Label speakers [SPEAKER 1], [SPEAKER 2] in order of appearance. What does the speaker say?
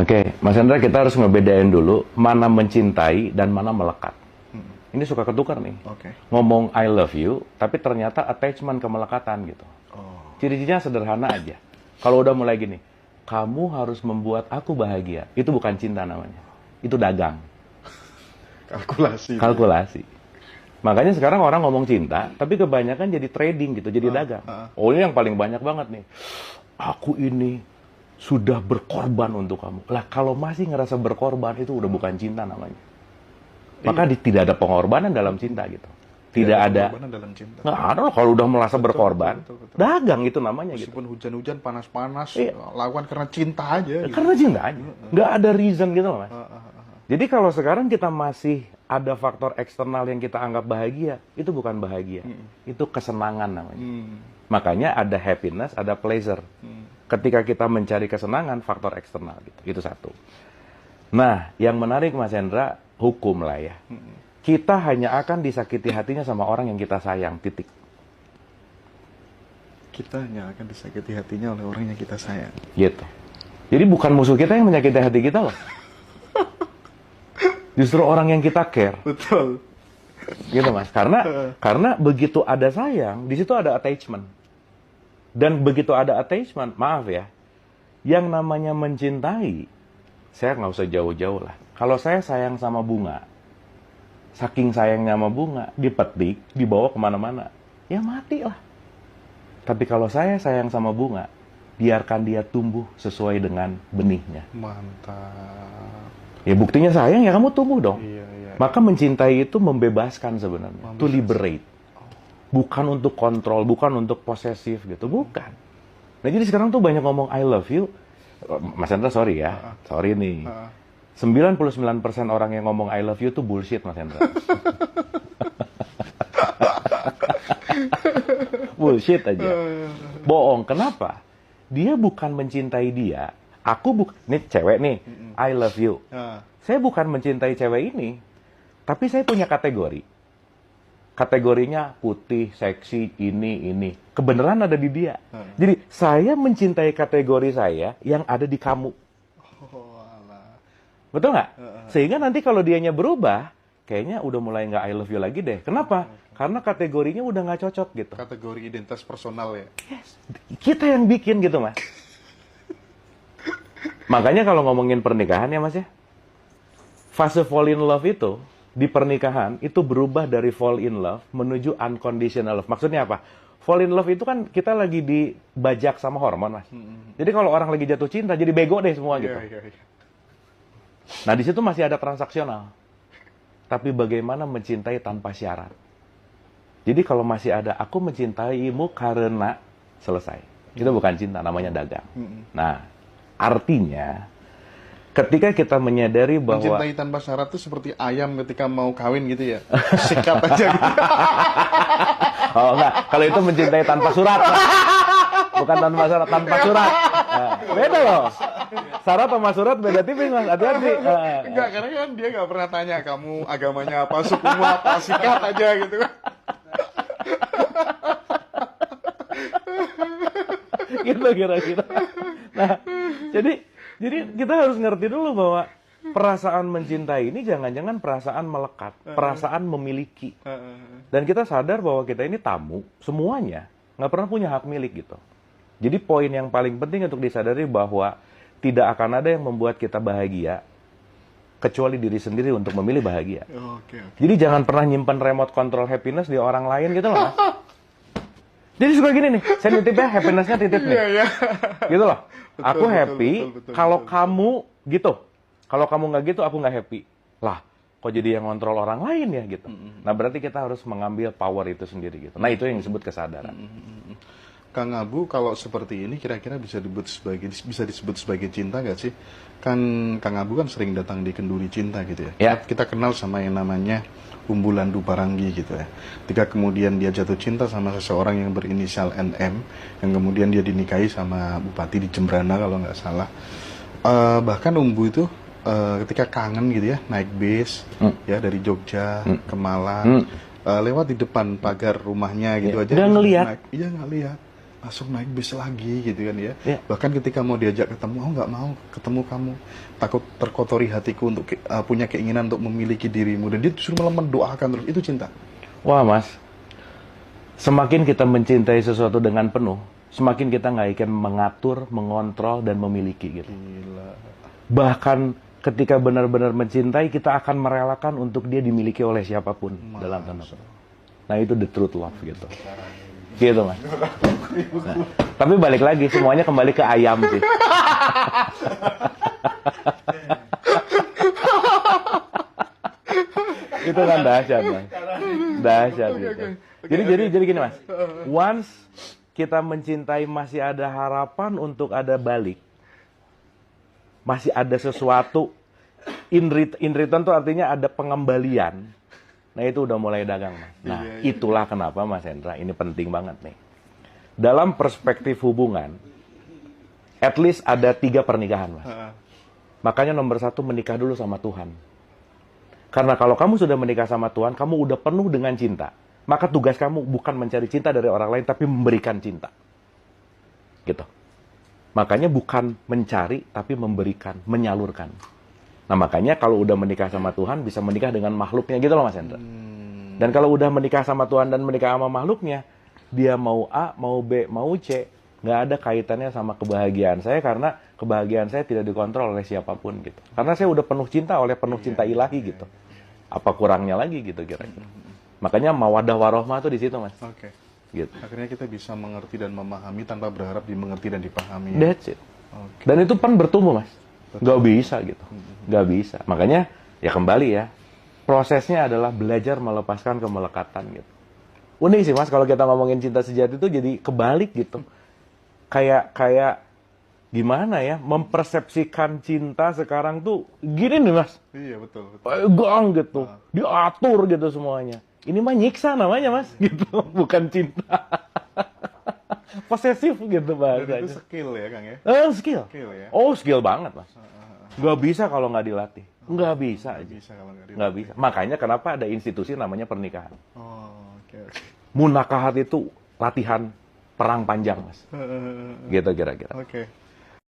[SPEAKER 1] Oke, Mas Hendra, kita harus ngebedain dulu mana mencintai dan mana melekat. Ini suka ketukar nih.
[SPEAKER 2] Oke.
[SPEAKER 1] Ngomong I love you, tapi ternyata attachment ke melekatan gitu.
[SPEAKER 2] Oh.
[SPEAKER 1] Ciri-cirinya sederhana aja. Kalau udah mulai gini, kamu harus membuat aku bahagia. Itu bukan cinta namanya. Itu dagang.
[SPEAKER 2] Kalkulasi.
[SPEAKER 1] Kalkulasi. Makanya sekarang orang ngomong cinta, tapi kebanyakan jadi trading gitu, jadi dagang. Oh, ini yang paling banyak banget nih. Aku ini sudah berkorban untuk kamu. Lah, kalau masih ngerasa berkorban, itu udah bukan cinta namanya. Maka tidak ada pengorbanan dalam cinta gitu. Tidak ada
[SPEAKER 2] pengorbanan dalam cinta.
[SPEAKER 1] Nggak ada loh kalau udah merasa berkorban.
[SPEAKER 2] betul.
[SPEAKER 1] Dagang itu namanya gitu.
[SPEAKER 2] Meskipun hujan-hujan, panas-panas,
[SPEAKER 1] Iya.
[SPEAKER 2] lakukan karena cinta aja. Gitu.
[SPEAKER 1] Karena cinta aja. Nggak ada reason gitu loh, Mas. Jadi kalau sekarang kita masih ada faktor eksternal yang kita anggap bahagia, itu bukan bahagia. Itu kesenangan namanya. Makanya ada happiness, ada pleasure. Ketika kita mencari kesenangan, faktor eksternal gitu. Itu satu. Nah, yang menarik Mas Hendra, hukum lah ya. Kita hanya akan disakiti hatinya sama orang yang kita sayang, titik.
[SPEAKER 2] Kita hanya akan disakiti hatinya oleh orang yang kita sayang.
[SPEAKER 1] Gitu. Jadi bukan musuh kita yang menyakiti hati kita loh. Justru orang yang kita care.
[SPEAKER 2] Betul.
[SPEAKER 1] Gitu Mas. Karena begitu ada sayang, di situ ada attachment. Dan begitu ada attachment, maaf ya, yang namanya mencintai, saya nggak usah jauh-jauh lah. Kalau saya sayang sama bunga, saking sayangnya sama bunga, dipetik, dibawa kemana-mana, ya mati lah. Tapi kalau saya sayang sama bunga, biarkan dia tumbuh sesuai dengan benihnya.
[SPEAKER 2] Mantap.
[SPEAKER 1] Ya buktinya sayang, ya kamu tumbuh dong.
[SPEAKER 2] Iya.
[SPEAKER 1] Maka mencintai itu membebaskan sebenarnya, to liberate. Bukan untuk kontrol, bukan untuk posesif gitu, bukan. Nah jadi sekarang tuh banyak ngomong I love you. Mas Hendra sorry ya, sorry nih. 99% orang yang ngomong I love you tuh bullshit Mas Hendra. Bullshit aja. Bohong, kenapa? Dia bukan mencintai dia. Nih cewek nih, I love you. Saya bukan mencintai cewek ini, tapi saya punya kategori. Kategorinya putih, seksi, ini. Kebenaran ada di dia. Jadi, saya mencintai kategori saya yang ada di kamu.
[SPEAKER 2] Oh, alah.
[SPEAKER 1] Betul nggak? Sehingga nanti kalau dianya berubah, kayaknya udah mulai nggak I love you lagi deh. Kenapa? Karena kategorinya udah nggak cocok gitu.
[SPEAKER 2] Kategori identitas personal ya?
[SPEAKER 1] Yes. Kita yang bikin gitu, Mas. Makanya kalau ngomongin pernikahan ya, Mas ya, fase fall in love itu, di pernikahan itu berubah dari fall in love menuju unconditional love. Maksudnya apa? Fall in love itu kan kita lagi dibajak sama hormon, Mas. Jadi kalau orang lagi jatuh cinta jadi bego deh semua gitu.
[SPEAKER 2] Iya.
[SPEAKER 1] Nah, di situ masih ada transaksional. Tapi bagaimana mencintai tanpa syarat? Jadi kalau masih ada aku mencintaimu karena selesai. Itu bukan cinta, namanya dagang. Nah, artinya ketika kita menyadari bahwa
[SPEAKER 2] mencintai tanpa syarat itu seperti ayam ketika mau kawin gitu ya. Sikat aja gitu.
[SPEAKER 1] Oh enggak, kalau itu mencintai tanpa surat. Bukan tanpa syarat, tanpa surat. Nah, beda loh. Syarat sama surat beda tipis, Mas. Hati-hati.
[SPEAKER 2] Enggak, karena kan dia nggak pernah tanya kamu agamanya apa, sukumu apa, sikat aja gitu kan.
[SPEAKER 1] Gitu kira-kira. Nah, jadi kita harus ngerti dulu bahwa perasaan mencintai ini jangan-jangan perasaan melekat, perasaan memiliki. Dan kita sadar bahwa kita ini tamu, semuanya nggak pernah punya hak milik gitu. Jadi poin yang paling penting untuk disadari bahwa tidak akan ada yang membuat kita bahagia kecuali diri sendiri untuk memilih bahagia.
[SPEAKER 2] Oke.
[SPEAKER 1] Jadi jangan pernah nyimpan remote control happiness di orang lain gitu loh, Mas. Jadi suka gini nih, saya nitip ya, happiness-nya titip nih.
[SPEAKER 2] Iya.
[SPEAKER 1] Gitu loh.
[SPEAKER 2] Betul,
[SPEAKER 1] Aku
[SPEAKER 2] betul,
[SPEAKER 1] happy
[SPEAKER 2] betul,
[SPEAKER 1] kalau
[SPEAKER 2] betul.
[SPEAKER 1] kamu gitu. Kalau kamu nggak gitu, aku nggak happy. Lah, kok jadi yang ngontrol orang lain ya gitu. Nah, berarti kita harus mengambil power itu sendiri gitu. Nah, itu yang disebut kesadaran.
[SPEAKER 2] Kang Abu, kalau seperti ini kira-kira bisa disebut sebagai cinta nggak sih? Kan Kang Abu kan sering datang di Kenduri Cinta gitu ya.
[SPEAKER 1] Ya.
[SPEAKER 2] Kita kenal sama yang namanya Umbulan Duparangi gitu ya. Ketika kemudian dia jatuh cinta sama seseorang yang berinisial NM, yang kemudian dia dinikahi sama bupati di Jembrana kalau nggak salah. Bahkan Umbu itu ketika kangen gitu ya, naik bis ya dari Jogja ke Malang, lewat di depan pagar rumahnya gitu aja.
[SPEAKER 1] Udah ngelihat?
[SPEAKER 2] Iya, nggak lihat. langsung naik bis lagi gitu kan ya.
[SPEAKER 1] Iya.
[SPEAKER 2] Bahkan ketika mau diajak ketemu, oh nggak mau ketemu kamu, takut terkotori hatiku untuk punya keinginan untuk memiliki dirimu, dan dia justru malah mendoakan terus. Itu cinta.
[SPEAKER 1] Wah mas, semakin kita mencintai sesuatu dengan penuh, semakin kita nggak akan mengatur, mengontrol, dan memiliki gitu.
[SPEAKER 2] Gila.
[SPEAKER 1] Bahkan ketika benar-benar mencintai, kita akan merelakan untuk dia dimiliki oleh siapapun dalam tanda petik. Nah itu the truth love gitu. Gitu mas. Nah, tapi balik lagi, semuanya kembali ke ayam sih. Itu kan dahsyat mas. Dahsyat gitu. Jadi gini mas. Once kita mencintai, masih ada harapan untuk ada balik. Masih ada sesuatu in return tuh artinya ada pengembalian. Nah itu udah mulai dagang mas. Nah itulah kenapa mas Hendra ini penting banget nih. Dalam perspektif hubungan, at least ada 3 pernikahan mas. Makanya nomor 1, menikah dulu sama Tuhan. Karena kalau kamu sudah menikah sama Tuhan, kamu udah penuh dengan cinta. Maka tugas kamu bukan mencari cinta dari orang lain, tapi memberikan cinta. Gitu. Makanya bukan mencari, tapi memberikan, menyalurkan. Nah makanya kalau udah menikah sama Tuhan, bisa menikah dengan makhluknya gitu loh Mas Hendra. Dan kalau udah menikah sama Tuhan dan menikah sama makhluknya, dia mau A, mau B, mau C, nggak ada kaitannya sama kebahagiaan saya, karena kebahagiaan saya tidak dikontrol oleh siapapun gitu. Karena saya udah penuh cinta oleh penuh cinta ilahi gitu. Apa kurangnya lagi gitu kira-kira. Makanya mawaddah warohmah tuh di situ Mas.
[SPEAKER 2] Oke.
[SPEAKER 1] Gitu.
[SPEAKER 2] Akhirnya kita bisa mengerti dan memahami tanpa berharap dimengerti dan dipahami.
[SPEAKER 1] That's it.
[SPEAKER 2] Oke.
[SPEAKER 1] Dan itu kan bertumbuh Mas. Nggak bisa gitu. Nggak bisa. Makanya ya kembali ya, prosesnya adalah belajar melepaskan kemelekatan gitu. Unik sih Mas, kalau kita ngomongin cinta sejati itu jadi kebalik gitu. Kayak gimana ya, mempersepsikan cinta sekarang tuh gini nih Mas.
[SPEAKER 2] Iya betul.
[SPEAKER 1] Pegang gitu, diatur gitu semuanya. Ini mah nyiksa namanya Mas, gitu. Bukan cinta. Posesif gitu
[SPEAKER 2] Dan
[SPEAKER 1] bahasanya.
[SPEAKER 2] itu skill ya Kang ya?
[SPEAKER 1] Skill.
[SPEAKER 2] Skill ya?
[SPEAKER 1] Oh, skill banget Mas. Nggak bisa kalau nggak dilatih. Nggak bisa aja.
[SPEAKER 2] Bisa kalau nggak
[SPEAKER 1] Nggak bisa. Makanya kenapa ada institusi namanya pernikahan.
[SPEAKER 2] Oh, oke.
[SPEAKER 1] Munakahat itu latihan perang panjang Mas. Gitu kira-kira.
[SPEAKER 2] Oke.